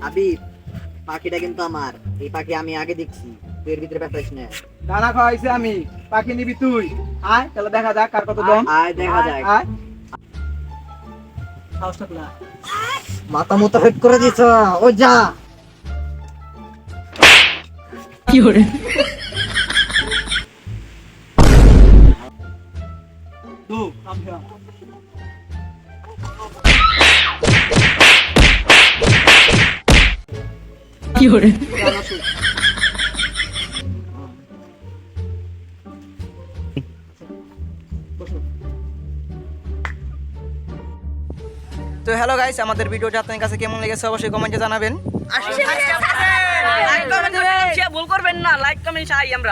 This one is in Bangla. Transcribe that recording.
আবির, পাখিটা কিন্তু আমার। এই পাখি আমি আগে দেখছি, তুই এর ভিতরে ব্যস্ত না। দানা খাওয়াইছে আমি, পাখি নিবি তুই। আয় তাহলে দেখা যাক কার কত দম। আয় দেখা যাক। আয় মাথা মতো হেড করে দিছ, ও যা। কি করে দু আমঝা কি করে তো হ্যালো গাইস, আমাদের ভিডিওটা আপনাদের কাছে কেমন লেগেছে অবশ্যই কমেন্টে জানাবেন। লাইক কমেন্ট ভুল করবেন না, লাইক কমেন্ট চাই আমরা।